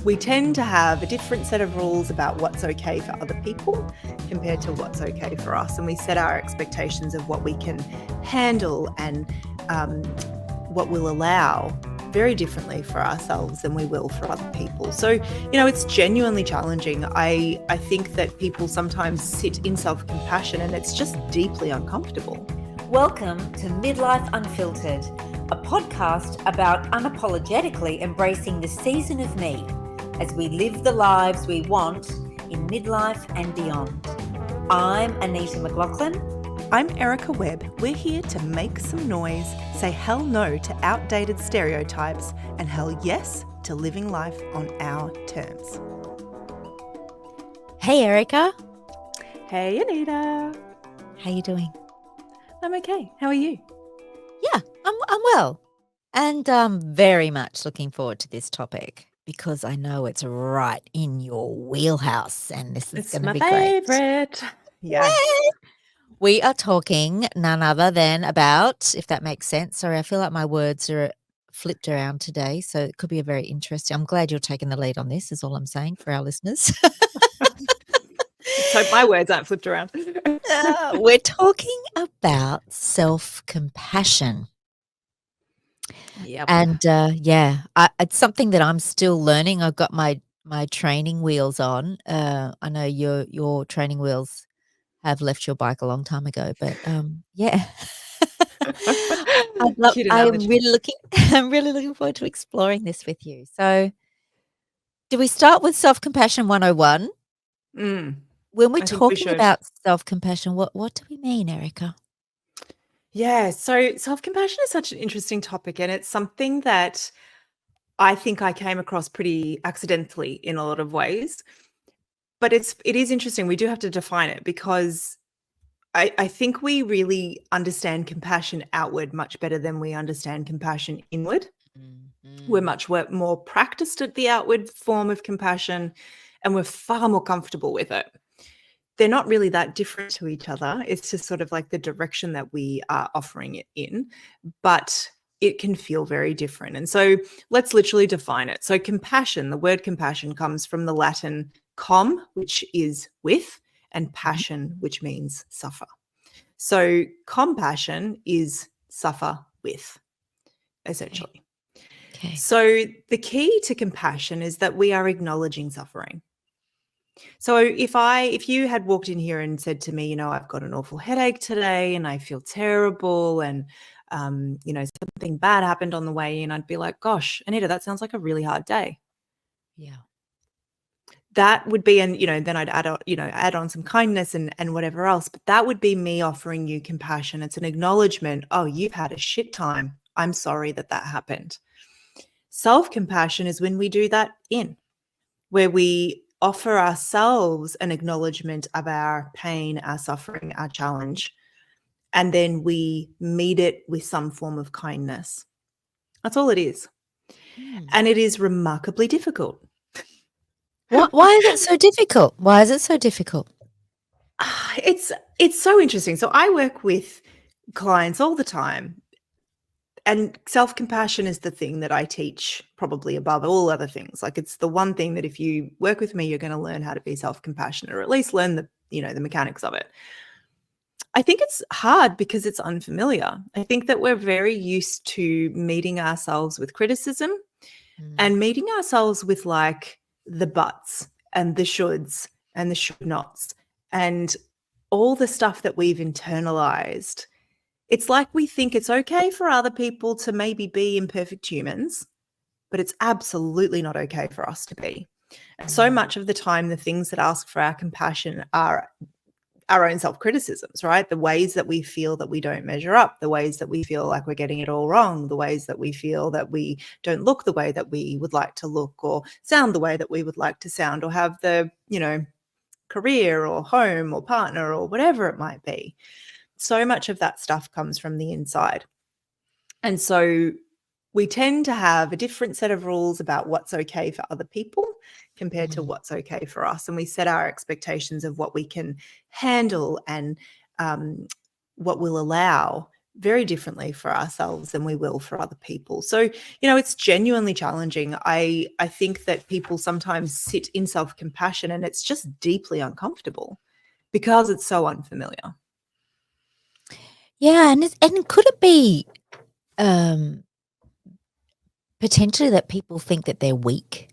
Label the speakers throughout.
Speaker 1: we tend to have a different set of rules about what's okay for other people compared to what's okay for us. And we set our expectations of what we can handle and what we'll allow very differently for ourselves than we will for other people. So, it's genuinely challenging. I think that people sometimes sit in self-compassion and it's just deeply uncomfortable.
Speaker 2: Welcome to Midlife Unfiltered, a podcast about unapologetically embracing the season of me as we live the lives we want in midlife and beyond. I'm Anita McLaughlin.
Speaker 1: I'm Erica Webb. We're here to make some noise, say hell no to outdated stereotypes, and hell yes to living life on our terms.
Speaker 2: Hey, Erica.
Speaker 1: Hey, Anita.
Speaker 2: How you doing?
Speaker 1: I'm okay. How are you?
Speaker 2: Yeah, I'm well. And I'm very much looking forward to this topic because I know it's right in your wheelhouse and this is going to be great.
Speaker 1: It's my favorite. Yes.
Speaker 2: Yay! We are talking none other than about, if that makes sense. Sorry, I feel like my words are flipped around today, so it could be a very interesting. I'm glad you're taking the lead on this, is all I'm saying for our listeners.
Speaker 1: So my words aren't flipped around.
Speaker 2: We're talking about self-compassion.
Speaker 1: Yep.
Speaker 2: And it's something that I'm still learning. I've got my training wheels on. I know your training wheels have left your bike a long time ago, but yeah. I'm really looking forward to exploring this with you. So, do we start with self-compassion 101? When we're talking about self-compassion, what do we mean, Erica?
Speaker 1: Yeah, so self-compassion is such an interesting topic, and it's something that I think I came across pretty accidentally in a lot of ways. But it is interesting. We do have to define it because I think we really understand compassion outward much better than we understand compassion inward. Mm-hmm. We're much more practiced at the outward form of compassion, and we're far more comfortable with it. They're not really that different to each other. It's just sort of like the direction that we are offering it in, but it can feel very different. And so let's literally define it. So compassion, the word compassion comes from the Latin com, which is with, and passion, which means suffer. So compassion is suffer with, essentially. Okay. So the key to compassion is that we are acknowledging suffering. So if you had walked in here and said to me, I've got an awful headache today and I feel terrible and, something bad happened on the way in, I'd be like, gosh, Anita, that sounds like a really hard day.
Speaker 2: Yeah.
Speaker 1: That would be, and, then I'd add on some kindness and whatever else, but that would be me offering you compassion. It's an acknowledgement. Oh, you've had a shit time. I'm sorry that happened. Self-compassion is when we do that where we offer ourselves an acknowledgement of our pain, our suffering, our challenge, and then we meet it with some form of kindness. That's all it is. And it is remarkably difficult.
Speaker 2: Why is it so difficult? Why is it so difficult?
Speaker 1: It's so interesting. So I work with clients all the time, and self-compassion is the thing that I teach probably above all other things. Like it's the one thing that if you work with me, you're going to learn how to be self-compassionate, or at least learn the mechanics of it. I think it's hard because it's unfamiliar. I think that we're very used to meeting ourselves with criticism and meeting ourselves with like the buts and the shoulds and the should nots and all the stuff that we've internalized. It's like we think it's okay for other people to maybe be imperfect humans, but it's absolutely not okay for us to be. And so much of the time, the things that ask for our compassion are our own self-criticisms, right? The ways that we feel that we don't measure up, the ways that we feel like we're getting it all wrong, the ways that we feel that we don't look the way that we would like to look, or sound the way that we would like to sound, or have the, career or home or partner or whatever it might be. So much of that stuff comes from the inside. And so we tend to have a different set of rules about what's okay for other people compared to what's okay for us. And we set our expectations of what we can handle and what we'll allow very differently for ourselves than we will for other people. So, you know, it's genuinely challenging. I think that people sometimes sit in self-compassion and it's just deeply uncomfortable because it's so unfamiliar.
Speaker 2: Yeah, and could it be potentially that people think that they're weak?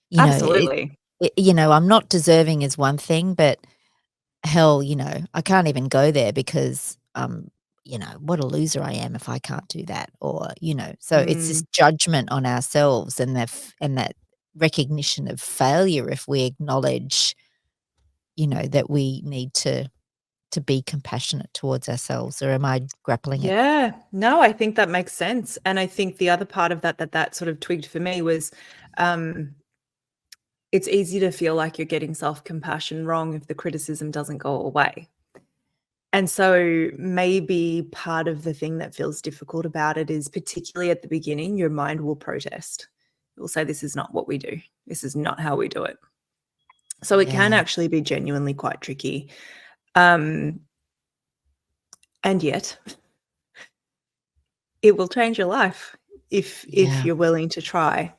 Speaker 2: You know,
Speaker 1: Absolutely.
Speaker 2: I'm not deserving is one thing, but hell, I can't even go there because, what a loser I am if I can't do that, or, so it's this
Speaker 1: Mm,
Speaker 2: judgment on ourselves and that recognition of failure if we acknowledge, that we need to be compassionate towards ourselves, or am I grappling it?
Speaker 1: yeah. No, I think that makes sense. And I think the other part of that sort of twigged for me was, um, it's easy to feel like you're getting self-compassion wrong if the criticism doesn't go away. And so maybe part of the thing that feels difficult about it is, particularly at the beginning, your mind will protest. It will say, "This is not what we do. This is not how we do it." So it can
Speaker 2: Yeah,
Speaker 1: actually be genuinely quite tricky. Um, and yet it will change your life if
Speaker 2: yeah.
Speaker 1: you're willing to try.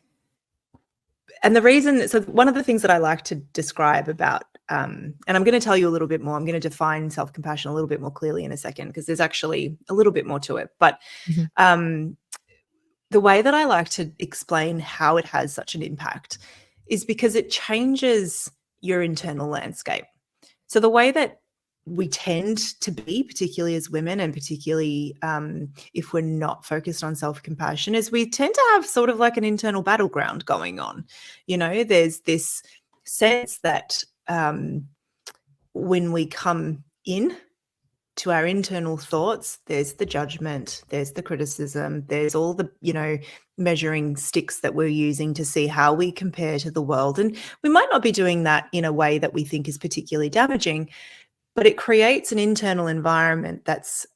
Speaker 1: And the reason, so one of the things that I like to describe about, and I'm going to tell you a little bit more. I'm going to define self-compassion a little bit more clearly in a second, because there's actually a little bit more to it. But
Speaker 2: Mhm.
Speaker 1: um, the way that I like to explain how it has such an impact is because it changes your internal landscape. So the way that we tend to be, particularly as women, and particularly if we're not focused on self-compassion, is we tend to have sort of like an internal battleground going on. You know, there's this sense that when we come in to our internal thoughts, there's the judgment, there's the criticism, there's all the, measuring sticks that we're using to see how we compare to the world. And we might not be doing that in a way that we think is particularly damaging, but it creates an internal environment that's,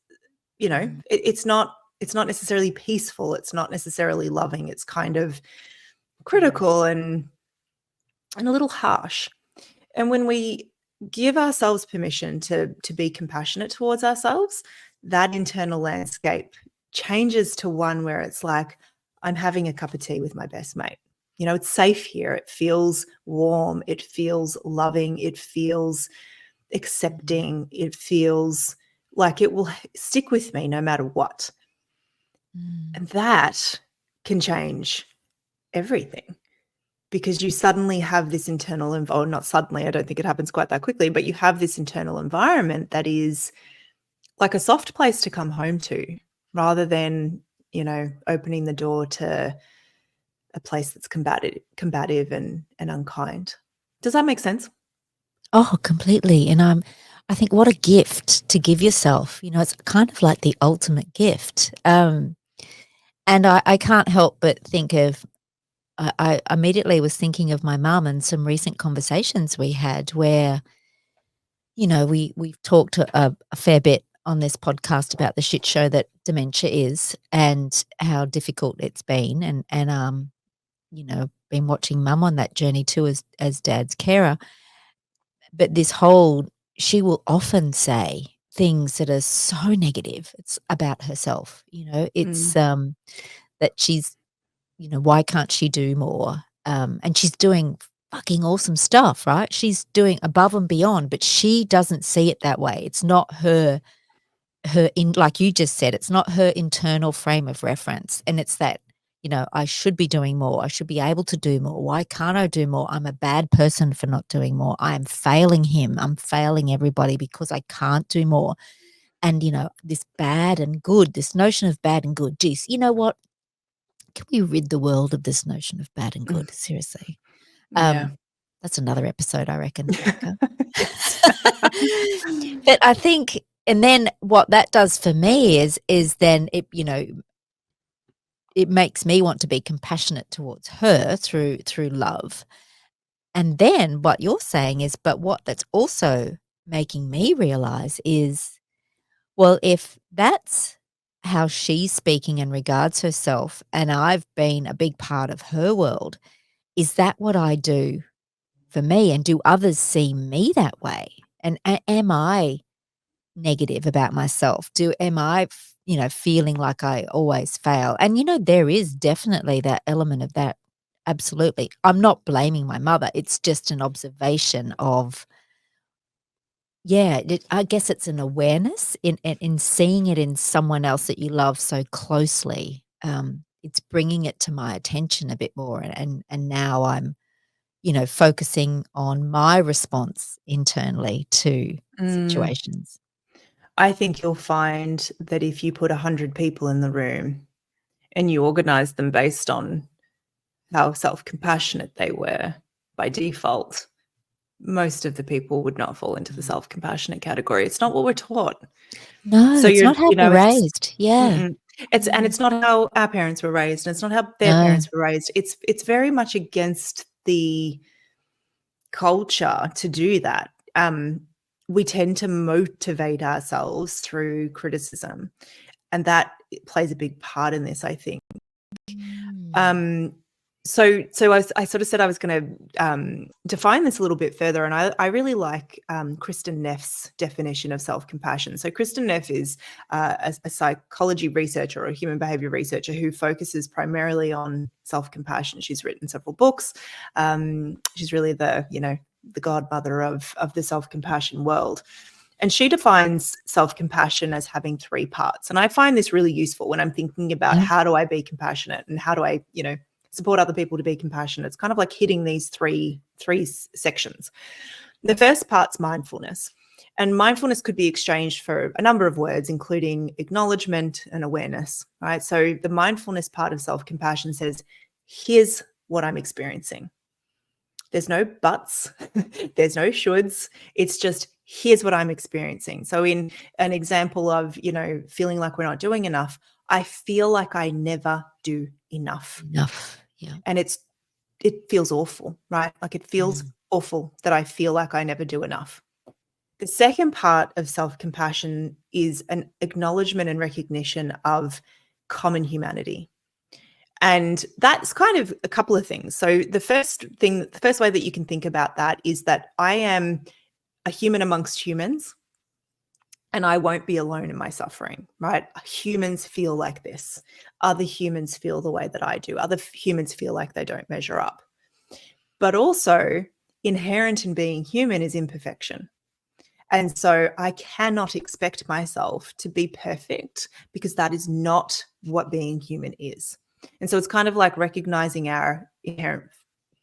Speaker 1: it's not necessarily peaceful, it's not necessarily loving, it's kind of critical and a little harsh. And when we give ourselves permission to be compassionate towards ourselves, that internal landscape changes to one where it's like, I'm having a cup of tea with my best mate. It's safe here. It feels warm. It feels loving. It feels accepting. It feels like it will stick with me no matter what.
Speaker 2: Mm.
Speaker 1: And that can change everything, because you suddenly have this internal or not suddenly, I don't think it happens quite that quickly, but you have this internal environment that is like a soft place to come home to, rather than, opening the door to a place that's combative and unkind. Does that make sense?
Speaker 2: Oh, completely. And I think what a gift to give yourself. It's kind of like the ultimate gift. And I can't help but think of, I immediately was thinking of my mum and some recent conversations we had where, we've talked a fair bit on this podcast about the shit show that dementia is and how difficult it's been. And been watching mum on that journey too as dad's carer. But she will often say things that are so negative. It's about herself,
Speaker 1: Mm.
Speaker 2: it's, that she's, why can't she do more? And she's doing fucking awesome stuff, right? She's doing above and beyond, but she doesn't see it that way. It's not like you just said, it's not her internal frame of reference. And it's that, I should be doing more. I should be able to do more. Why can't I do more? I'm a bad person for not doing more. I am failing him. I'm failing everybody because I can't do more. And, this bad and good, this notion of bad and good. Geez, you know what? Can we rid the world of this notion of bad and
Speaker 1: Mm.
Speaker 2: good? Seriously.
Speaker 1: Yeah.
Speaker 2: That's another episode, I reckon, Rebecca.
Speaker 1: Yes.
Speaker 2: But I think, and then what that does for me is then it makes me want to be compassionate towards her through love. And then what you're saying is, but what that's also making me realize is, well, if that's how she's speaking and regards herself, and I've been a big part of her world, is that what I do for me? And do others see me that way? And am I
Speaker 3: negative about myself? Am I, feeling like I always fail? And, there is definitely that element of that. Absolutely. I'm not blaming my mother. It's just an observation of, yeah, I guess it's an awareness in seeing it in someone else that you love so closely. It's bringing it to my attention a bit more, and now I'm, focusing on my response internally to
Speaker 1: Mm.
Speaker 3: situations.
Speaker 1: I think you'll find that if you put 100 people in the room and you organize them based on how self-compassionate they were by default, most of the people would not fall into the self-compassionate category. It's not what we're taught.
Speaker 3: No,
Speaker 1: So
Speaker 3: it's not how we're
Speaker 1: it's
Speaker 3: raised. Yeah.
Speaker 1: and it's not how our parents were raised, and it's not how their
Speaker 3: No.
Speaker 1: parents were raised. It's very much against the culture to do that. We tend to motivate ourselves through criticism, and that plays a big part in this, I think. So I sort of said I was going to define this a little bit further, and I really like Kristen Neff's definition of self-compassion. So Kristen Neff is a psychology researcher or a human behavior researcher who focuses primarily on self-compassion. She's written several books. She's really the godmother of the self-compassion world. And she defines self-compassion as having 3 parts. And I find this really useful when I'm thinking about how do I be compassionate and how do I, support other people to be compassionate. It's kind of like hitting these three sections. The first part's mindfulness. And mindfulness could be exchanged for a number of words, including acknowledgement and awareness, right? So the mindfulness part of self-compassion says, here's what I'm experiencing. There's no buts, there's no shoulds. It's just, here's what I'm experiencing. So in an example of, feeling like we're not doing enough, I feel like I never do enough.
Speaker 3: Yeah.
Speaker 1: And it feels awful, right? Like it feels awful that I feel like I never do enough. The second part of self-compassion is an acknowledgement and recognition of common humanity. And that's kind of a couple of things. So the first way that you can think about that is that I am a human amongst humans, and I won't be alone in my suffering, right? Humans feel like this. Other humans feel the way that I do. Other humans feel like they don't measure up. But also, inherent in being human is imperfection. And so I cannot expect myself to be perfect, because that is not what being human is. And so it's kind of like recognizing our inherent,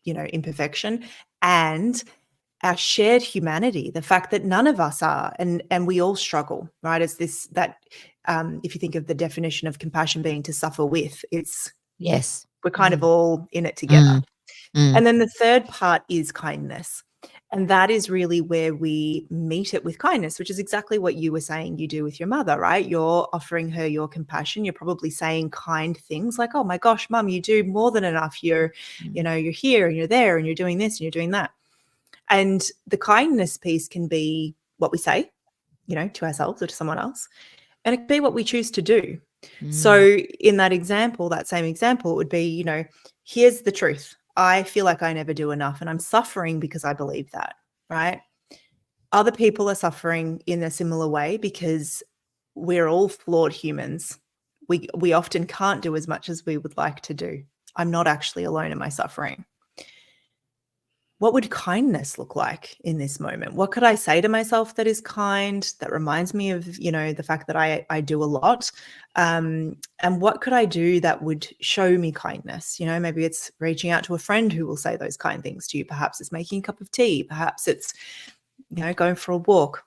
Speaker 1: imperfection and our shared humanity, the fact that none of us are, and we all struggle, right? It's this, that if you think of the definition of compassion being to suffer with,
Speaker 3: Yes.
Speaker 1: We're kind of all in it together.
Speaker 3: Mm.
Speaker 1: And then the third part is kindness. And that is really where we meet it with kindness, which is exactly what you were saying you do with your mother, right? You're offering her your compassion. You're probably saying kind things like, oh my gosh, Mum, you do more than enough. You're here and you're there and you're doing this and you're doing that. And the kindness piece can be what we say, to ourselves or to someone else. And it can be what we choose to do. So in that example, that same example, it would be, here's the truth. I feel like I never do enough, and I'm suffering because I believe that, right? Other people are suffering in a similar way because we're all flawed humans. We often can't do as much as we would like to do. I'm not actually alone in my suffering. What would kindness look like in this moment? What could I say to myself that is kind, that reminds me of, the fact that I do a lot? And what could I do that would show me kindness? Maybe it's reaching out to a friend who will say those kind things to you. Perhaps it's making a cup of tea. Perhaps it's, going for a walk.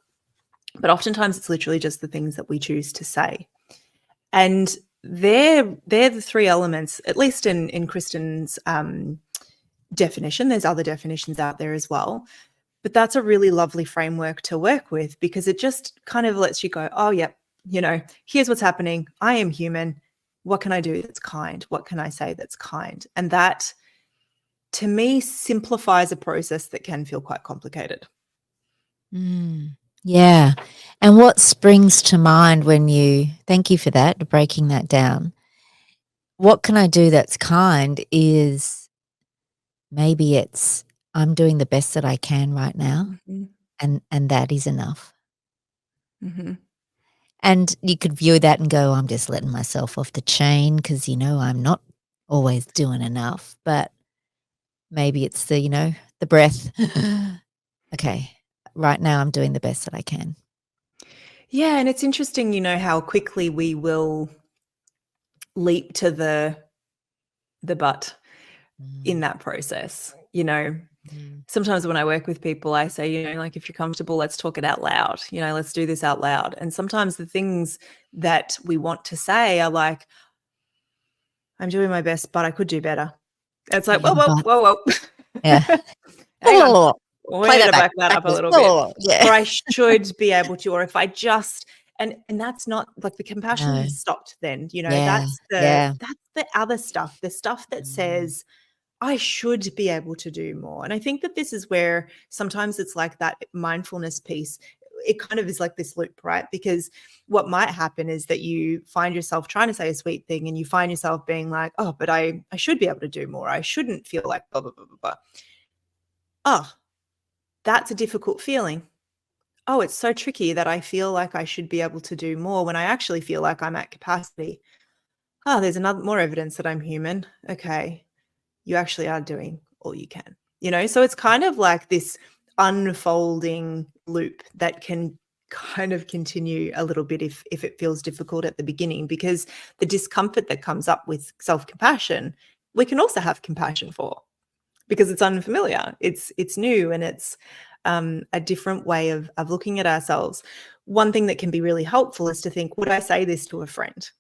Speaker 1: But oftentimes it's literally just the things that we choose to say. And they're the 3 elements, at least in Kristen's definition. There's other definitions out there as well, but that's a really lovely framework to work with, because it just kind of lets you go, oh yep, here's what's happening. I am human. What can I do that's kind? What can I say that's kind? And that, to me, simplifies a process that can feel quite complicated.
Speaker 3: Yeah. And what springs to mind thank you for that, breaking that down. What can I do that's kind is, maybe it's, I'm doing the best that I can right now, and that is enough.
Speaker 1: Mhm.
Speaker 3: And you could view that and go, I'm just letting myself off the chain because, I'm not always doing enough. But maybe it's the breath. Okay, right now I'm doing the best that I can.
Speaker 1: Yeah, and it's interesting, how quickly we will leap to the but in that process.
Speaker 3: Mm.
Speaker 1: Sometimes when I work with people, I say, like, if you're comfortable, let's talk it out loud. Let's do this out loud. And sometimes the things that we want to say are like, I'm doing my best, but I could do better. And it's like, whoa,
Speaker 3: Yeah,
Speaker 1: whoa,
Speaker 3: but
Speaker 1: whoa, whoa.
Speaker 3: yeah.
Speaker 1: Hang on. We
Speaker 3: Play
Speaker 1: need
Speaker 3: that
Speaker 1: to
Speaker 3: back
Speaker 1: back that up a
Speaker 3: backwards.
Speaker 1: little bit.
Speaker 3: Yeah.
Speaker 1: Or I should be able to, or if I just, and that's not like the compassion
Speaker 3: No.
Speaker 1: has stopped then,
Speaker 3: Yeah.
Speaker 1: that's
Speaker 3: Yeah.
Speaker 1: the other stuff, the stuff that says, I should be able to do more. And I think that this is where sometimes it's like that mindfulness piece. It kind of is like this loop, right? Because what might happen is that you find yourself trying to say a sweet thing and you find yourself being like, oh, but I should be able to do more. I shouldn't feel like blah, blah, blah, blah, blah. Oh, that's a difficult feeling. Oh, it's so tricky that I feel like I should be able to do more when I actually feel like I'm at capacity. Oh, there's more evidence that I'm human. Okay. You actually are doing all you can, So it's kind of like this unfolding loop that can kind of continue a little bit if it feels difficult at the beginning, because the discomfort that comes up with self-compassion, we can also have compassion for, because it's unfamiliar, it's new, and it's a different way of looking at ourselves. One thing that can be really helpful is to think, would I say this to a friend?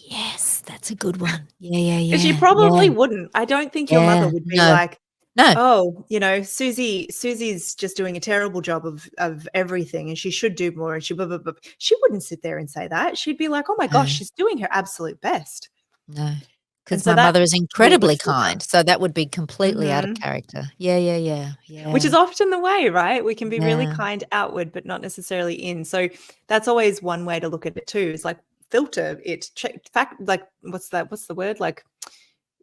Speaker 3: Yes, that's a good one. Yeah,
Speaker 1: Because you
Speaker 3: yeah,
Speaker 1: probably
Speaker 3: yeah,
Speaker 1: wouldn't. I don't think your mother
Speaker 3: yeah.
Speaker 1: would be
Speaker 3: No,
Speaker 1: like,
Speaker 3: no,
Speaker 1: oh, Susie's just doing a terrible job of everything and she should do more, and she blah, blah, blah. She wouldn't sit there and say that. She'd be like, oh my gosh,
Speaker 3: no,
Speaker 1: she's doing her absolute best.
Speaker 3: no.
Speaker 1: And
Speaker 3: Because
Speaker 1: so
Speaker 3: my
Speaker 1: that
Speaker 3: mother is
Speaker 1: could be a good
Speaker 3: incredibly
Speaker 1: filter.
Speaker 3: kind, so that would be completely out of
Speaker 1: Mhm.
Speaker 3: character. Yeah, yeah, yeah,
Speaker 1: Which
Speaker 3: yeah,
Speaker 1: is often the way, right? We can be really
Speaker 3: yeah.
Speaker 1: kind outward, but not necessarily in. So that's always one way to look at it too, is like filter it, check fact, like what's the word? Like,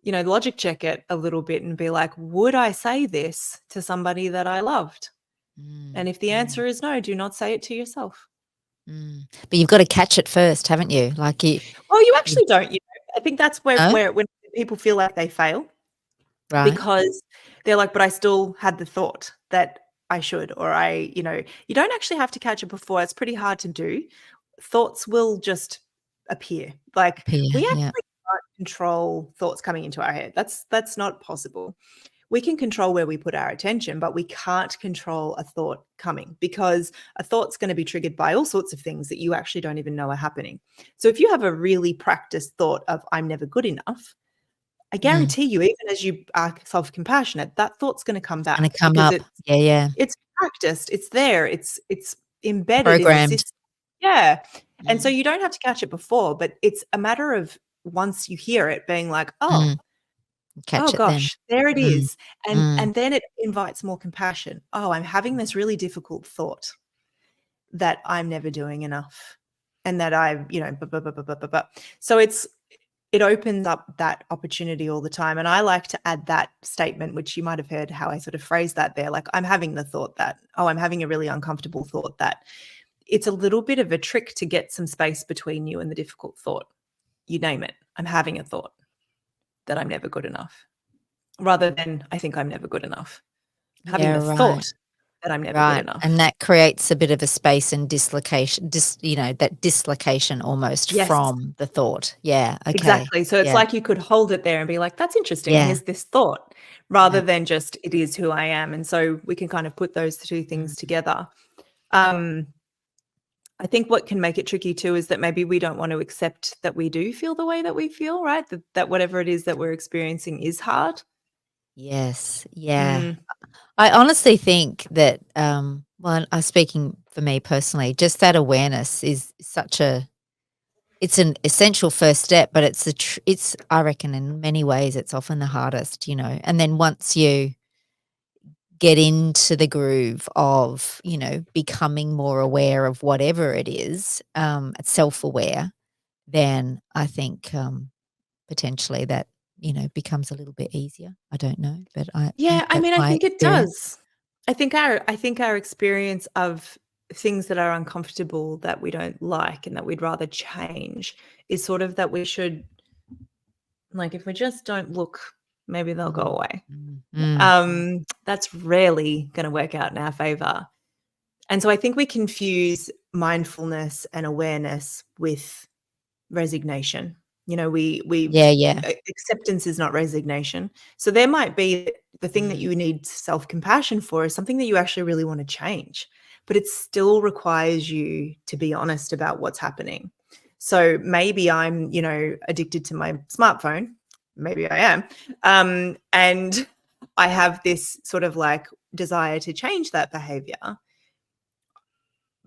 Speaker 1: logic check it a little bit and be like, would I say this to somebody that I loved?
Speaker 3: Mm,
Speaker 1: And if the
Speaker 3: mm,
Speaker 1: answer is no, do not say it to yourself.
Speaker 3: mm. But you've gotta catch it first, haven't you? Like
Speaker 1: Well, you
Speaker 3: you
Speaker 1: actually don't. I think that's where
Speaker 3: no?
Speaker 1: when people feel like they fail,
Speaker 3: Right.
Speaker 1: because they're like, but I still had the thought that I should, or you don't actually have to catch it before. It's pretty hard to do. Thoughts will just appear. Like,
Speaker 3: Appear,
Speaker 1: we
Speaker 3: yeah.
Speaker 1: actually can't control thoughts coming into our head. That's not possible. We can control where we put our attention, but we can't control a thought coming, because a thought's going to be triggered by all sorts of things that you actually don't even know are happening. So if you have a really practiced thought of, I'm never good enough, I
Speaker 3: Mm.
Speaker 1: guarantee you, even as you are self-compassionate, that thought's going to come
Speaker 3: It's gonna
Speaker 1: back,
Speaker 3: come
Speaker 1: because
Speaker 3: up. Yeah, yeah.
Speaker 1: it's practiced, it's there, it's embedded in the
Speaker 3: Programmed.
Speaker 1: system. Yeah. And so
Speaker 3: Mm,
Speaker 1: you don't have to catch it before, but it's a matter of, once you hear it, being like,
Speaker 3: mm.
Speaker 1: oh
Speaker 3: Catch it then.
Speaker 1: gosh, there it
Speaker 3: Mm,
Speaker 1: is. And
Speaker 3: mm,
Speaker 1: then it invites more compassion. Oh, I'm having this really difficult thought that I'm never doing enough, and that I, blah, blah, blah, blah, blah, blah, blah. So it opens up that opportunity all the time. And I like to add that statement, which you might have heard how I sort of phrased that there. Like, I'm having the thought that, oh, I'm having a really uncomfortable thought that. It's a little bit of a trick to get some space between you and the difficult thought. You name it. I'm having a thought that I'm never good enough, rather than I think I'm never good enough. Having
Speaker 3: yeah,
Speaker 1: the
Speaker 3: right,
Speaker 1: thought that I'm never good
Speaker 3: right, and
Speaker 1: enough.
Speaker 3: that creates a bit of a space and dislocation that dislocation almost
Speaker 1: Yes,
Speaker 3: from the thought. Yeah, okay.
Speaker 1: exactly. So it's
Speaker 3: Yeah,
Speaker 1: like you could hold it there and be like, that's interesting.
Speaker 3: yeah,
Speaker 1: Here's this thought, rather
Speaker 3: yeah.
Speaker 1: than just, it is who I am. And so we can kind of put those two things
Speaker 3: Mm.
Speaker 1: together. Um, I think what can make it tricky too is that maybe we don't want to accept that we do feel the way that we feel, right? That whatever it is that we're experiencing is hard.
Speaker 3: Yes, yeah.
Speaker 1: Mm,
Speaker 3: I honestly think that, well, I'm speaking for me personally, just that awareness is such a it's an essential first step, but it's I reckon in many ways it's often the hardest, and then once you get into the groove of, becoming more aware of whatever it is, self-aware, then I think, potentially that, becomes a little bit easier. I don't know, but
Speaker 1: yeah, I
Speaker 3: that's
Speaker 1: mean, I
Speaker 3: my
Speaker 1: think it
Speaker 3: experience.
Speaker 1: does. I think our experience of things that are uncomfortable that we don't like and that we'd rather change is sort of that we should, like, if we just don't look, maybe they'll go away. That's rarely going to work out in our favor. And so I think we confuse mindfulness and awareness with resignation. You know,
Speaker 3: Yeah.
Speaker 1: acceptance is not resignation. So there might be the thing that you need self-compassion for is something that you actually really want to change, but it still requires you to be honest about what's happening. So maybe I'm, you know, addicted to my smartphone. Maybe I am. And I have this sort of like desire to change that behavior.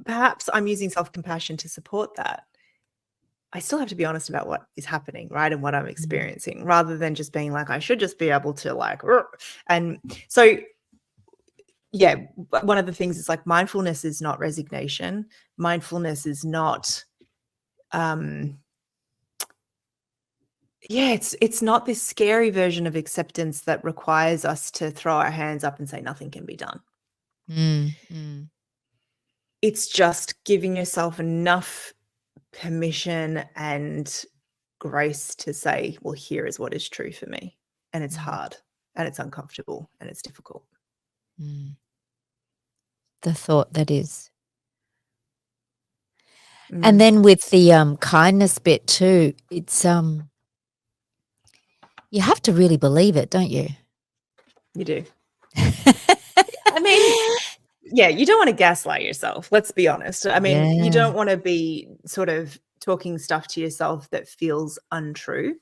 Speaker 1: Perhaps I'm using self-compassion to support that. I still have to be honest about what is happening, right? And what I'm experiencing, rather than just being like, I should just be able to like, and so, yeah, one of the things is like mindfulness is not resignation. Mindfulness is not, it's not this scary version of acceptance that requires us to throw our hands up and say nothing can be done. It's just giving yourself enough permission and grace to say, well, here is what is true for me. And it's hard and it's uncomfortable and it's difficult.
Speaker 3: The thought that is. And then with the kindness bit too, it's you have to really believe it, don't you?
Speaker 1: You do. I mean, yeah, you don't want to gaslight yourself. Let's be honest. I mean, you don't want to be sort of talking stuff to yourself that feels untrue.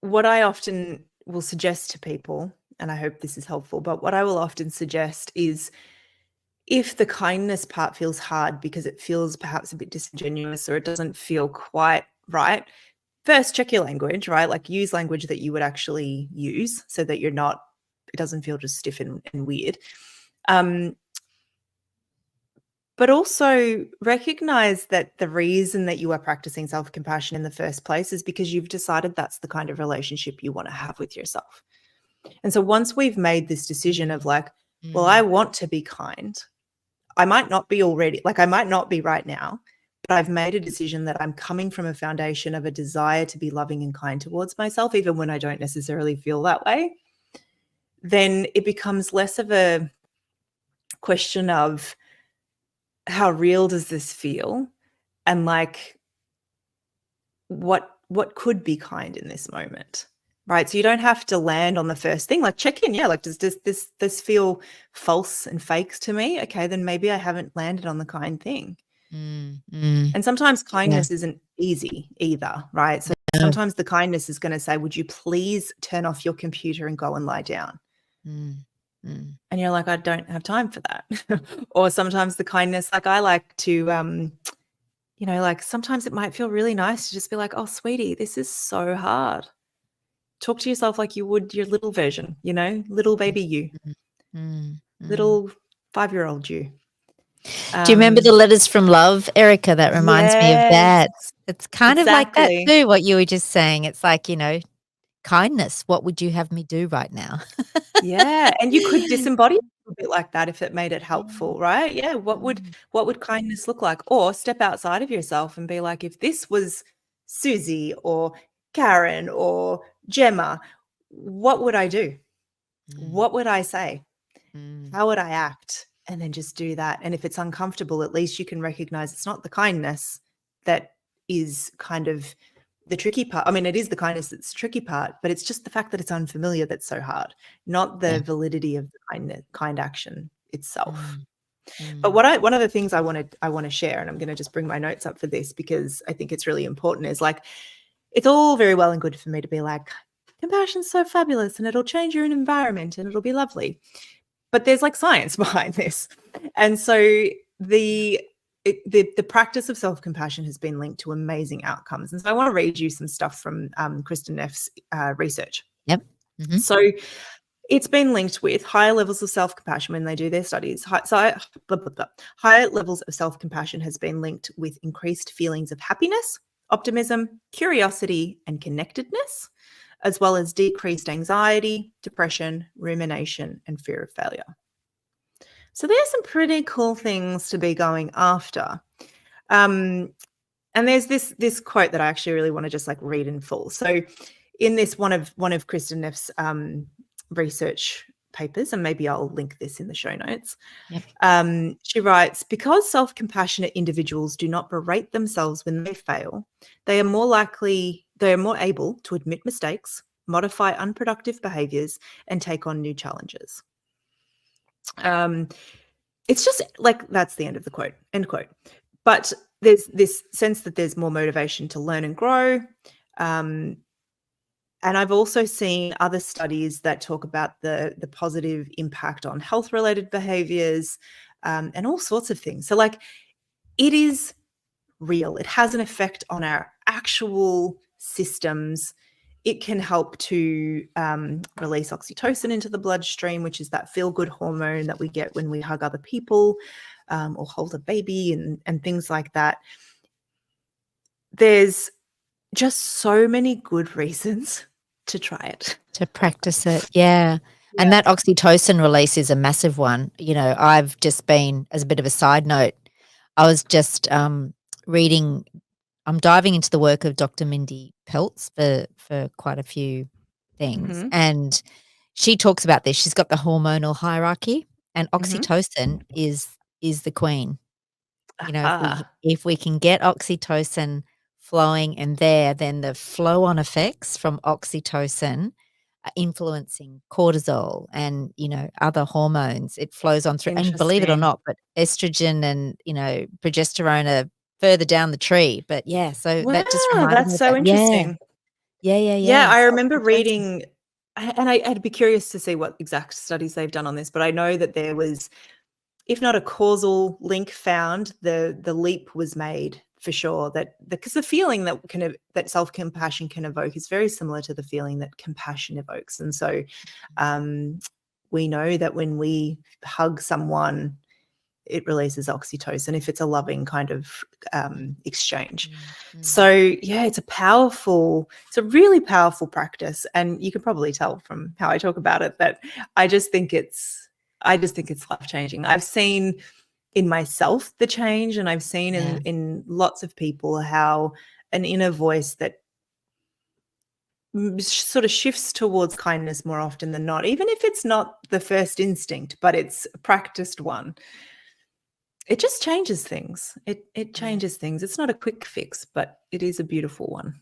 Speaker 1: What I often will suggest to people, and I hope this is helpful, but what I will often suggest is if the kindness part feels hard because it feels perhaps a bit disingenuous or it doesn't feel quite right, first check your language, right? Like use language that you would actually use so that it doesn't feel just stiff and weird. But also recognize that the reason that you are practicing self-compassion in the first place is because you've decided that's the kind of relationship you want to have with yourself. And so once we've made this decision of like, well, I want to be kind, I might not be already, like I might not be right now, but I've made a decision that I'm coming from a foundation of a desire to be loving and kind towards myself, even when I don't necessarily feel that way, then it becomes less of a question of how real does this feel and like what could be kind in this moment, right? So you don't have to land on the first thing, like check in. Yeah, like does this feel false and fakes to me? Okay, then maybe I haven't landed on the kind thing. And sometimes kindness isn't easy either, right? So sometimes the kindness is going to say, would you please turn off your computer and go and lie down? And you're like, I don't have time for that. Or sometimes the kindness, like I like to, you know, like sometimes it might feel really nice to just be like, oh, sweetie, this is so hard. Talk to yourself like you would your little version, you know, little baby you, little 5-year-old you.
Speaker 3: Do you remember the letters from love, Erica? That reminds me of that. It's kind of like that too, what you were just saying. It's like, you know, kindness. What would you have me do right now?
Speaker 1: Yeah. And you could disembody a bit like that if it made it helpful, right? Yeah. What would kindness look like? Or step outside of yourself and be like, if this was Susie or Karen or Gemma, what would I do? What would I say? How would I act? And then just do that. And if it's uncomfortable, at least you can recognize it's not the kindness that is kind of the tricky part. I mean, it is the kindness that's the tricky part, but it's just the fact that it's unfamiliar that's so hard, not the validity of the kind action itself. But one of the things I want to share, and I'm going to just bring my notes up for this because I think it's really important, is like, it's all very well and good for me to be like, compassion's so fabulous and it'll change your environment and it'll be lovely. But there's like science behind this. And so the practice of self-compassion has been linked to amazing outcomes. And so I want to read you some stuff from Kristen Neff's research. So it's been linked with higher levels of self-compassion when they do their studies. Higher levels of self-compassion has been linked with increased feelings of happiness, optimism, curiosity, and connectedness, as well as decreased anxiety, depression, rumination, and fear of failure. So there's some pretty cool things to be going after. And there's this quote that I actually really want to just like read in full. So in this one of Kristen Neff's research papers, and maybe I'll link this in the show notes.
Speaker 3: Yep.
Speaker 1: She writes, because self-compassionate individuals do not berate themselves when they fail, they are more able to admit mistakes, modify unproductive behaviors, and take on new challenges. It's just like, that's the end of the quote, end quote. But there's this sense that there's more motivation to learn and grow. And I've also seen other studies that talk about the positive impact on health-related behaviors, and all sorts of things. So like, it is real. It has an effect on our actual systems. It can help to release oxytocin into the bloodstream, which is that feel-good hormone that we get when we hug other people, or hold a baby and things like that. There's just so many good reasons to try it.
Speaker 3: To practice it. Yeah. And that oxytocin release is a massive one. You know, I've just been, as a bit of a side note, I was just reading, I'm diving into the work of Dr. Mindy Peltz for quite a few things. And she talks about this. She's got the hormonal hierarchy, and oxytocin is the queen. You know, if we can get oxytocin flowing and there, then the flow-on effects from oxytocin are influencing cortisol and, you know, other hormones. It flows on through, and believe it or not, but estrogen and, you know, progesterone are further down the tree. But yeah, so that just reminded me
Speaker 1: That's
Speaker 3: of
Speaker 1: so
Speaker 3: that.
Speaker 1: interesting.
Speaker 3: Yeah.
Speaker 1: I
Speaker 3: So
Speaker 1: remember
Speaker 3: oxytocin.
Speaker 1: reading, and I'd be curious to see what exact studies they've done on this, but I know that there was, if not a causal link found, the leap was made for sure, that because the feeling that self-compassion can evoke is very similar to the feeling that compassion evokes. And so we know that when we hug someone, it releases oxytocin if it's a loving kind of exchange. So yeah, it's a really powerful practice. And you can probably tell from how I talk about it that I just think it's life-changing. I've seen in myself the change, and I've seen in lots of people how an inner voice that sort of shifts towards kindness more often than not, even if it's not the first instinct, but it's a practiced one. It just changes things. It changes things. It's not a quick fix, but it is a beautiful one.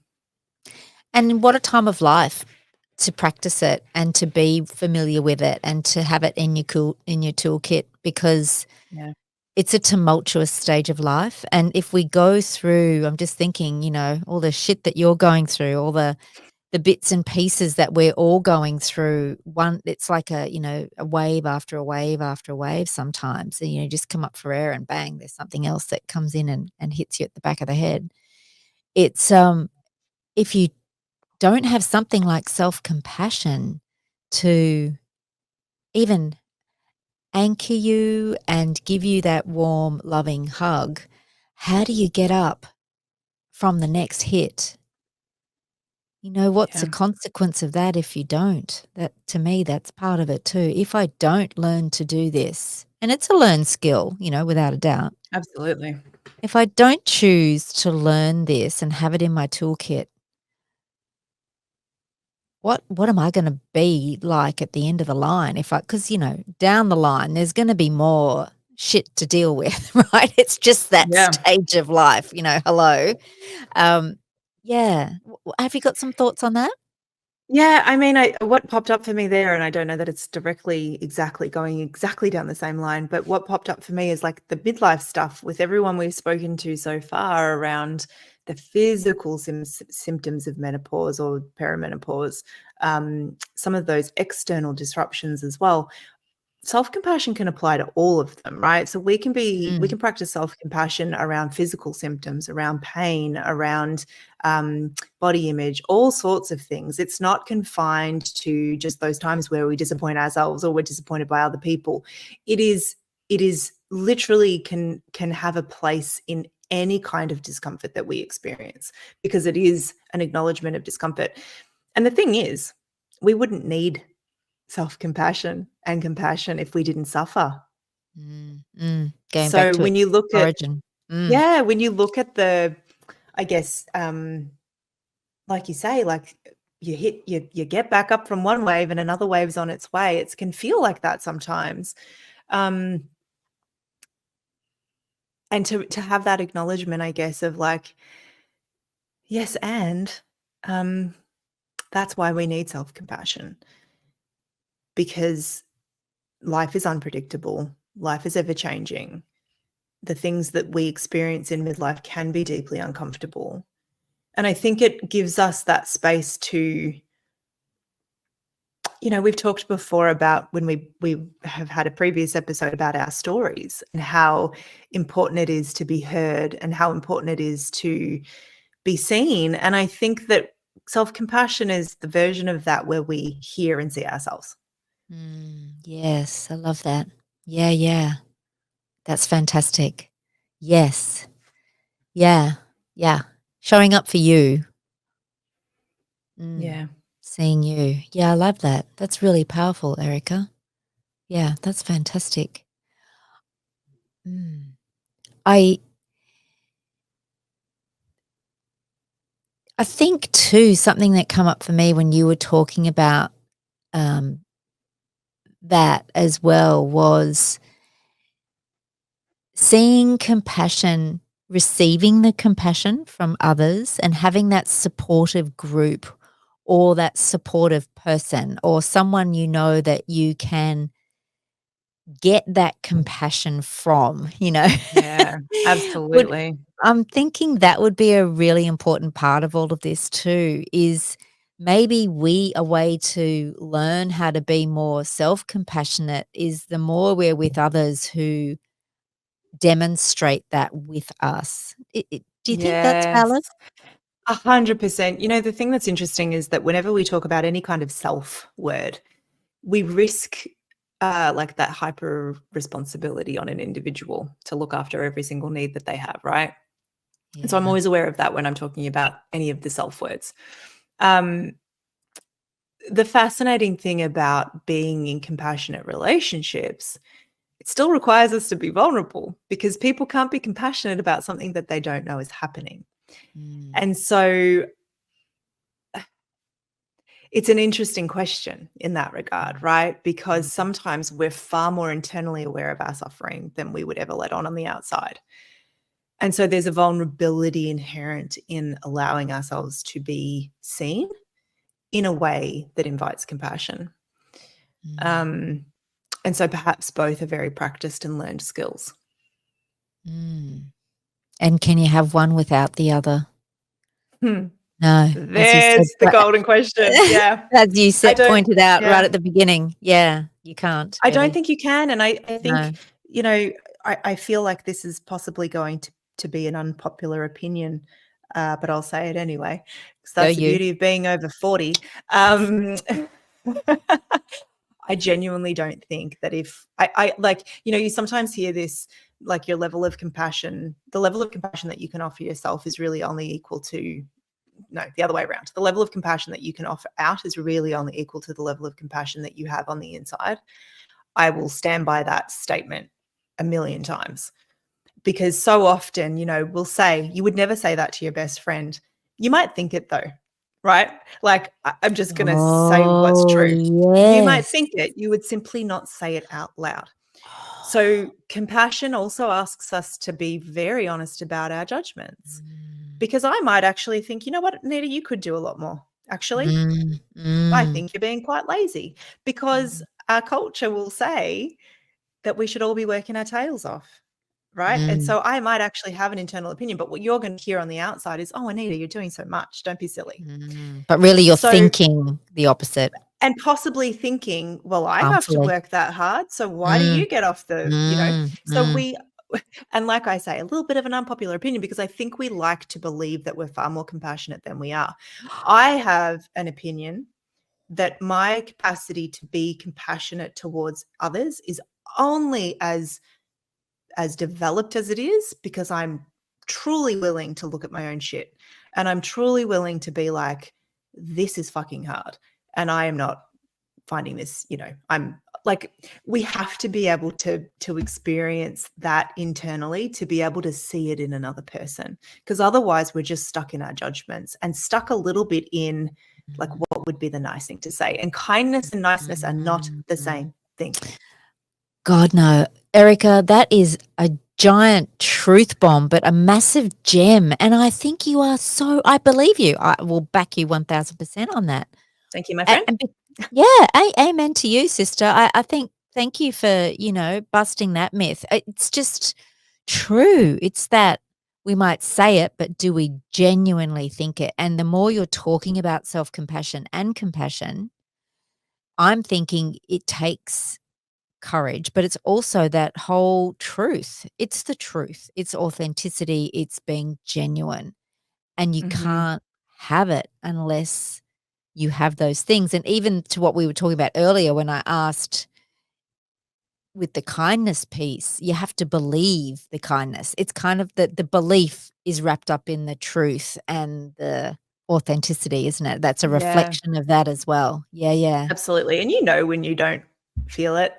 Speaker 3: And what a time of life to practice it and to be familiar with it and to have it in your toolkit, because it's a tumultuous stage of life. And if we go through, I'm just thinking, you know, all the shit that you're going through, all the bits and pieces that we're all going through, it's like a, you know, a wave after a wave after a wave sometimes. And, you know, just come up for air and bang, there's something else that comes in and hits you at the back of the head. It's if you don't have something like self-compassion to even anchor you and give you that warm, loving hug, how do you get up from the next hit? You know, what's the consequence of that if you don't? That, to me, that's part of it too. If I don't learn to do this, and it's a learned skill, you know, without a doubt.
Speaker 1: Absolutely.
Speaker 3: If I don't choose to learn this and have it in my toolkit, what am I going to be like at the end of the line? Because, you know, down the line, there's going to be more shit to deal with, right? It's just that stage of life, you know, hello. Yeah. Have you got some thoughts on that?
Speaker 1: Yeah, I mean, what popped up for me there, and I don't know that it's going exactly down the same line, but what popped up for me is like the midlife stuff with everyone we've spoken to so far around the physical symptoms of menopause or perimenopause, some of those external disruptions as well. Self-compassion can apply to all of them, right? So we can practice self-compassion around physical symptoms, around pain, around body image, all sorts of things. It's not confined to just those times where we disappoint ourselves or we're disappointed by other people. It is literally can have a place in any kind of discomfort that we experience, because it is an acknowledgement of discomfort. And the thing is, we wouldn't need self-compassion and compassion if we didn't suffer.
Speaker 3: Going back
Speaker 1: So
Speaker 3: to
Speaker 1: when
Speaker 3: its
Speaker 1: you look at
Speaker 3: origin.
Speaker 1: when you look at the, I guess, like you say, like you get back up from one wave and another wave's on its way. It can feel like that sometimes. And to have that acknowledgement, I guess, of like, yes, and that's why we need self-compassion, because life is unpredictable. Life is ever changing. The things that we experience in midlife can be deeply uncomfortable. And I think it gives us that space to, we've talked before about when we have had a previous episode about our stories and how important it is to be heard and how important it is to be seen. And I think that self-compassion is the version of that where we hear and see ourselves.
Speaker 3: Yes, I love that. Yeah. That's fantastic. Yes. Yeah. Showing up for you.
Speaker 1: Yeah.
Speaker 3: Seeing you. Yeah, I love that. That's really powerful, Erica. Yeah, that's fantastic. I think too, something that come up for me when you were talking about that as well was seeing compassion, receiving the compassion from others and having that supportive group or that supportive person or someone you know that you can get that compassion from,
Speaker 1: Yeah,
Speaker 3: Would
Speaker 1: absolutely.
Speaker 3: I'm thinking that would be a really important part of all of this too, is maybe a way to learn how to be more self-compassionate is the more we're with others who demonstrate that with us. Do you think that's
Speaker 1: Yes,
Speaker 3: valid?
Speaker 1: 100%. The thing that's interesting is that whenever we talk about any kind of self word, we risk like that hyper responsibility on an individual to look after every single need that they have, right? And so I'm
Speaker 3: Yeah.
Speaker 1: always aware of that when I'm talking about any of the self words. The fascinating thing about being in compassionate relationships, it still requires us to be vulnerable because people can't be compassionate about something that they don't know is happening. And so it's an interesting question in that regard, right? Because sometimes we're far more internally aware of our suffering than we would ever let on the outside. And so there's a vulnerability inherent in allowing ourselves to be seen in a way that invites compassion. And so perhaps both are very practiced and learned skills.
Speaker 3: And can you have one without the other?
Speaker 1: Hmm.
Speaker 3: No, as you said,
Speaker 1: There's the golden question. Yeah.
Speaker 3: as you said,
Speaker 1: don't
Speaker 3: pointed out
Speaker 1: yeah.
Speaker 3: right at the beginning. Yeah, you can't
Speaker 1: I don't
Speaker 3: really.
Speaker 1: think you can. And I
Speaker 3: No.
Speaker 1: think, I feel like this is possibly going to be an unpopular opinion, but I'll say it anyway, because
Speaker 3: Go
Speaker 1: that's the
Speaker 3: you.
Speaker 1: beauty of being over 40. I genuinely don't think that if I like, you sometimes hear this, like the level of compassion that you can offer yourself is really only equal to, no, the other way around. The level of compassion that you can offer out is really only equal to the level of compassion that you have on the inside. I will stand by that statement a million times, because so often, we'll say, you would never say that to your best friend. You might think it though, right? Like, I'm just going to say what's
Speaker 3: Oh,
Speaker 1: true. You might
Speaker 3: yes.
Speaker 1: think it, you would simply not say it out loud. So compassion also asks us to be very honest about our judgments, because I might actually think, you know what, Nita, you could do a lot more. Actually, I think you're being quite lazy, because our culture will say that we should all be working our tails off, right? And so I might actually have an internal opinion, but what you're going to hear on the outside is, oh, Anita, you're doing so much. Don't be silly.
Speaker 3: But really you're
Speaker 1: So,
Speaker 3: thinking the opposite
Speaker 1: and possibly thinking, well, I have to
Speaker 3: harmfully.
Speaker 1: work that hard. So why do you get off the, so and like I say, a little bit of an unpopular opinion, because I think we like to believe that we're far more compassionate than we are. I have an opinion that my capacity to be compassionate towards others is only as developed as it is because I'm truly willing to look at my own shit, and I'm truly willing to be like, this is fucking hard, and I am not finding this, I'm like, we have to be able to experience that internally to be able to see it in another person, because otherwise we're just stuck in our judgments and stuck a little bit in like what would be the nice thing to say. And kindness and niceness are not the same thing.
Speaker 3: God, no. Erica, that is a giant truth bomb, but a massive gem. And I think you are I believe you. I will back you 1000% on that.
Speaker 1: Thank you, my friend.
Speaker 3: Yeah, amen to you, sister. I think, thank you for, busting that myth. It's just true. It's that we might say it, but do we genuinely think it? And the more you're talking about self-compassion and compassion, I'm thinking it takes courage, but it's also that whole truth. It's the truth. It's authenticity. It's being genuine. And you can't have it unless you have those things. And even to what we were talking about earlier, when I asked with the kindness piece, you have to believe the kindness. It's kind of the belief is wrapped up in the truth and the authenticity, isn't it? That's a reflection of that as well. Yeah.
Speaker 1: Absolutely. And when you don't feel it,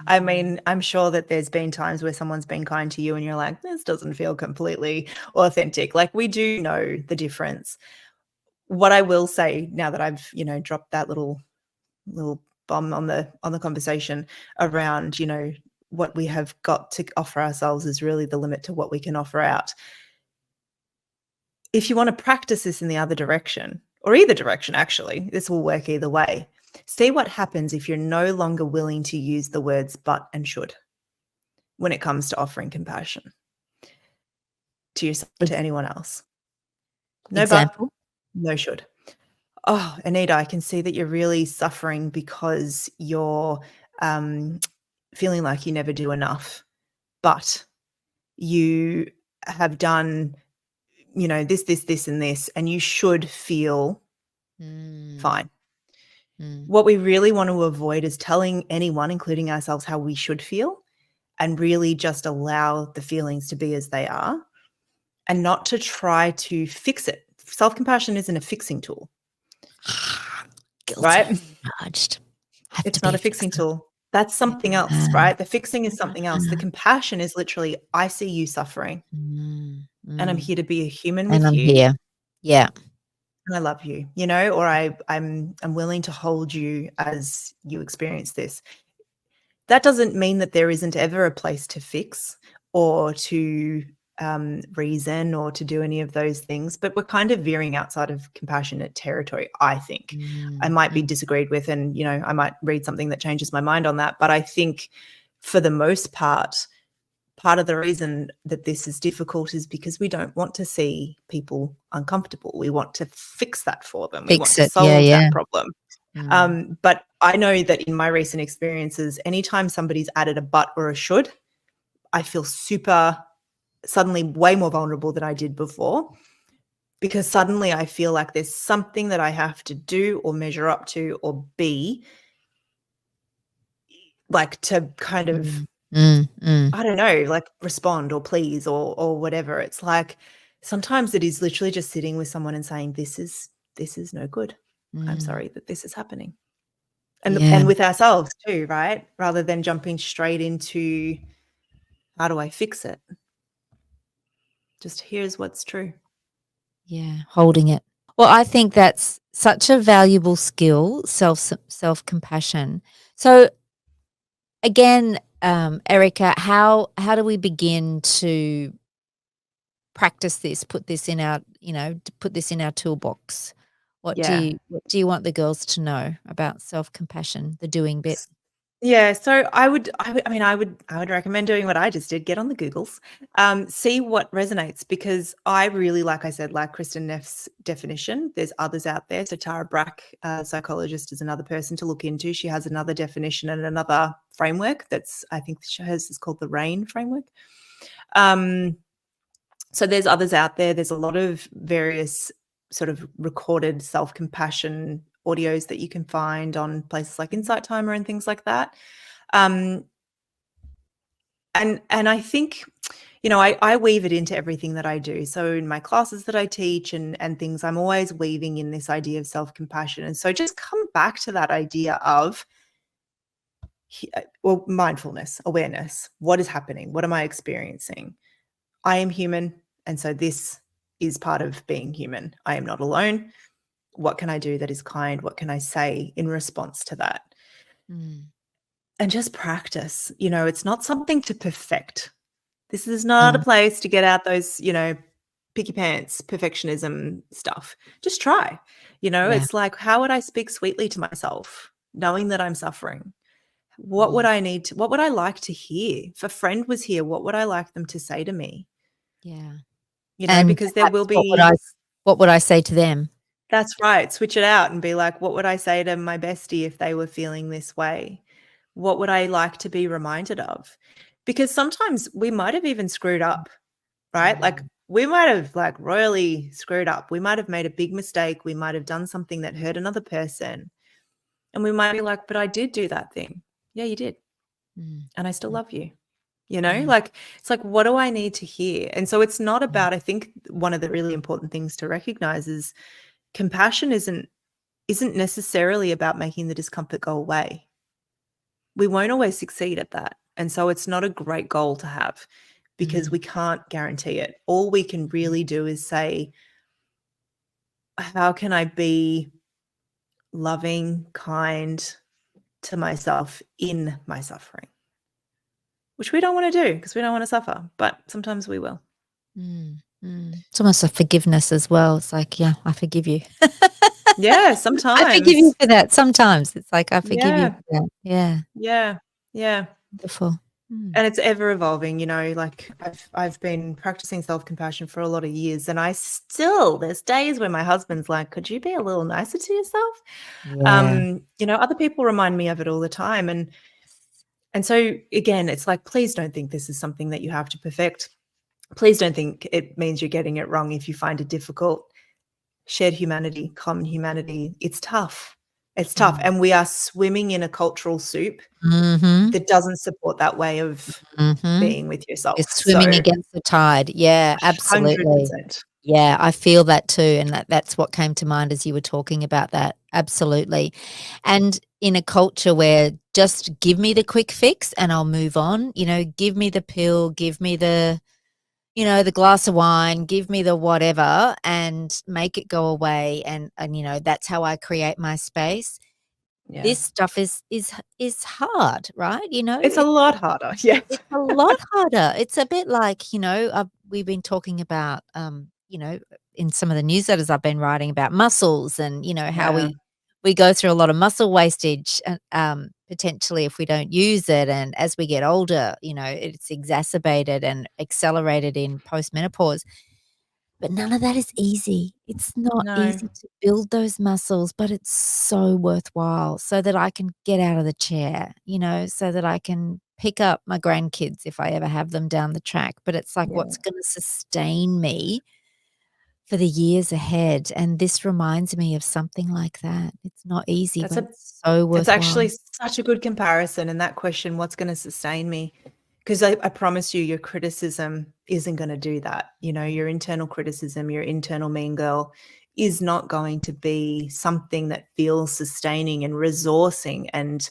Speaker 1: I mean, I'm sure that there's been times where someone's been kind to you and you're like, this doesn't feel completely authentic. Like, we do know the difference. What I will say now that I've, dropped that little bomb on the conversation around, what we have got to offer ourselves is really the limit to what we can offer out. If you want to practice this in the other direction, or either direction, actually, this will work either way. See what happens if you're no longer willing to use the words but and should when it comes to offering compassion to yourself, to anyone else. No
Speaker 3: Example?
Speaker 1: but, no should. Oh, Anita, I can see that you're really suffering because you're feeling like you never do enough, but you have done, this, and this, and you should feel fine. What we really want to avoid is telling anyone, including ourselves, how we should feel, and really just allow the feelings to be as they are and not to try to fix it. Self-compassion isn't a fixing tool.
Speaker 3: Guilty.
Speaker 1: Right?
Speaker 3: It's
Speaker 1: not a fixing tool. That's something else, right? The fixing is something else. The compassion is literally, I see you suffering and I'm here to be a human with
Speaker 3: and I'm
Speaker 1: you.
Speaker 3: here. Yeah.
Speaker 1: And I love you, or I'm willing to hold you as you experience this. That doesn't mean that there isn't ever a place to fix or to reason or to do any of those things, but we're kind of veering outside of compassionate territory, I think. I might be disagreed with, and I might read something that changes my mind on that, but I think for the most part of the reason that this is difficult is because we don't want to see people uncomfortable. We want to fix that for them. We want to solve that problem. But I know that in my recent experiences, anytime somebody's added a but or a should, I feel suddenly way more vulnerable than I did before, because suddenly I feel like there's something that I have to do or measure up to or be, like, to kind of, I don't know, like respond or please or whatever. It's like sometimes it is literally just sitting with someone and saying, this is no good. I'm sorry that this is happening. And with ourselves too, right? Rather than jumping straight into, how do I fix it? Just here's what's true.
Speaker 3: Yeah, holding it. Well, I think that's such a valuable skill, self-compassion. So again, Erica, how do we begin to practice this, put this in our toolbox? What do you want the girls to know about self-compassion, the doing bit?
Speaker 1: Yeah, so I would recommend doing what I just did. Get on the Googles, see what resonates, because I really, like I said, like Kristen Neff's definition. There's others out there. So Tara Brach, psychologist, is another person to look into. She has another definition and another framework I think hers is called the RAIN framework. So there's others out there. There's a lot of various sort of recorded self-compassion audios that you can find on places like Insight Timer and things like that. And I think, I weave it into everything that I do. So in my classes that I teach and things, I'm always weaving in this idea of self-compassion. And so just come back to that idea of mindfulness, awareness. What is happening? What am I experiencing? I am human. And so this is part of being human. I am not alone. What can I do that is kind? What can I say in response to that? And just practice. It's not something to perfect. This is not a place to get out those, picky pants, perfectionism stuff. Just try. It's like, how would I speak sweetly to myself, knowing that I'm suffering? What would I like to hear? If a friend was here, what would I like them to say to me?
Speaker 3: Yeah.
Speaker 1: Because there will be.
Speaker 3: What would I say to them?
Speaker 1: That's right. Switch it out and be like, what would I say to my bestie if they were feeling this way? What would I like to be reminded of? Because sometimes we might have even screwed up, right? Like we might have royally screwed up. We might have made a big mistake. We might have done something that hurt another person. And we might be like, but I did do that thing. Yeah, you did. And I still love you. It's like, what do I need to hear? And so it's not about, I think one of the really important things to recognize is compassion isn't necessarily about making the discomfort go away. We won't always succeed at that. And so it's not a great goal to have because we can't guarantee it. All we can really do is say, how can I be loving, kind to myself in my suffering? Which we don't want to do because we don't want to suffer, but sometimes we will.
Speaker 3: It's almost a forgiveness as well. It's like, yeah, I forgive you.
Speaker 1: Yeah, sometimes.
Speaker 3: I forgive you for that. Sometimes it's like, I forgive you for that. Yeah.
Speaker 1: Yeah.
Speaker 3: Wonderful.
Speaker 1: And it's ever evolving, I've been practicing self-compassion for a lot of years and there's days where my husband's like, could you be a little nicer to yourself?
Speaker 3: Yeah.
Speaker 1: Other people remind me of it all the time. And so again, it's like, please don't think this is something that you have to perfect. Please don't think it means you're getting it wrong if you find it difficult. Shared humanity, common humanity, it's tough. It's tough. And we are swimming in a cultural soup that doesn't support that way of being with yourself.
Speaker 3: You're swimming against the tide. Yeah, absolutely.
Speaker 1: 100%.
Speaker 3: Yeah, I feel that too. And that's what came to mind as you were talking about that. Absolutely. And in a culture where just give me the quick fix and I'll move on, give me the pill, give me the glass of wine, give me the whatever and make it go away. And that's how I create my space.
Speaker 1: Yeah.
Speaker 3: This stuff is hard, right?
Speaker 1: It's a lot harder. Yeah.
Speaker 3: It's a lot harder. It's a bit like, we've been talking about, in some of the newsletters I've been writing about muscles and, how we go through a lot of muscle wastage, potentially if we don't use it. And as we get older, it's exacerbated and accelerated in postmenopause. But none of that is easy. It's not easy to build those muscles, but it's so worthwhile so that I can get out of the chair, so that I can pick up my grandkids if I ever have them down the track. But it's like what's going to sustain me for the years ahead. And this reminds me of something like that. It's not easy, but it's so worthwhile.
Speaker 1: It's actually such a good comparison. And that question, what's going to sustain me? Because I promise you, your criticism isn't going to do that. Your internal criticism, your internal mean girl is not going to be something that feels sustaining and resourcing and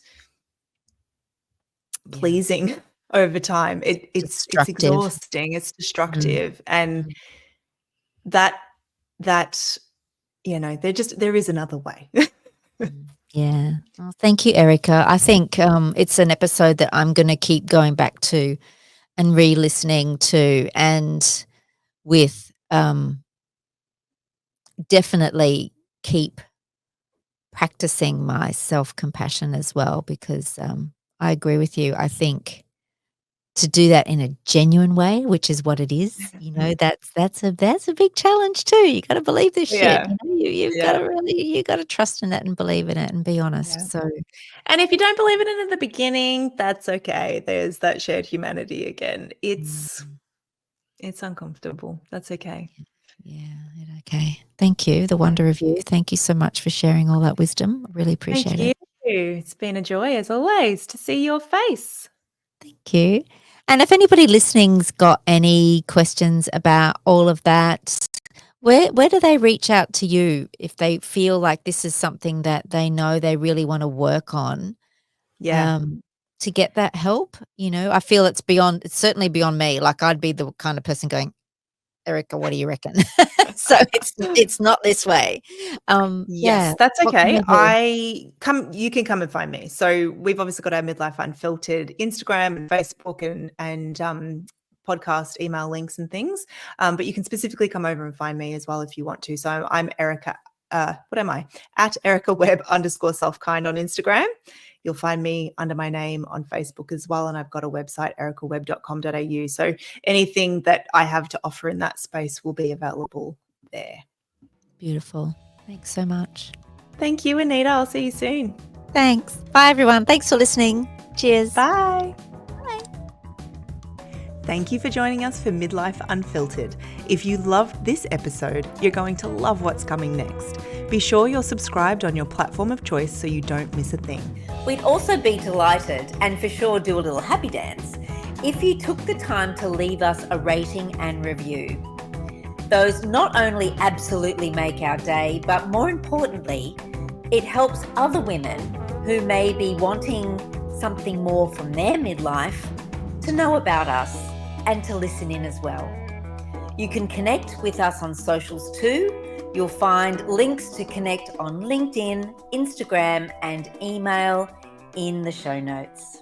Speaker 1: pleasing over time. It's exhausting. It's destructive. And that there is another way.
Speaker 3: Yeah. Well, thank you, Erica. I think it's an episode that I'm going to keep going back to and re-listening to, and with definitely keep practicing my self-compassion as well, because I agree with you. I think to do that in a genuine way, which is what it is, that's a big challenge too. You got to believe this shit. You've got to trust in it and believe in it and be honest. So,
Speaker 1: and if you don't believe in it in the beginning, that's okay. There's that shared humanity again. It's uncomfortable. That's okay.
Speaker 3: Yeah. Okay. Thank you. The wonder of you. Thank you so much for sharing all that wisdom. I really appreciate it.
Speaker 1: Thank you. It's been a joy as always to see your face.
Speaker 3: Thank you. And if anybody listening's got any questions about all of that, where do they reach out to you if they feel like this is something that they know they really want to work on,
Speaker 1: Yeah.
Speaker 3: to get that help? I feel it's certainly beyond me. Like, I'd be the kind of person going, Erica, what do you reckon? So it's not this way.
Speaker 1: Yes,
Speaker 3: Yeah.
Speaker 1: that's
Speaker 3: What can
Speaker 1: okay.
Speaker 3: they do?
Speaker 1: You can come and find me. So we've obviously got our Midlife Unfiltered Instagram and Facebook and podcast email links and things. But you can specifically come over and find me as well if you want to. So I'm Erica. What am I? At Erica Webb _selfkind on Instagram. You'll find me under my name on Facebook as well. And I've got a website, ericawebb.com.au. So anything that I have to offer in that space will be available there.
Speaker 3: Beautiful. Thanks so much.
Speaker 1: Thank you, Anita. I'll see you soon.
Speaker 3: Thanks. Bye, everyone. Thanks for listening. Cheers.
Speaker 1: Bye. Thank you for joining us for Midlife Unfiltered. If you loved this episode, you're going to love what's coming next. Be sure you're subscribed on your platform of choice so you don't miss a thing.
Speaker 2: We'd also be delighted, and for sure do a little happy dance, if you took the time to leave us a rating and review. Those not only absolutely make our day, but more importantly, it helps other women who may be wanting something more from their midlife to know about us and to listen in as well. You can connect with us on socials too. You'll find links to connect on LinkedIn, Instagram, and email in the show notes.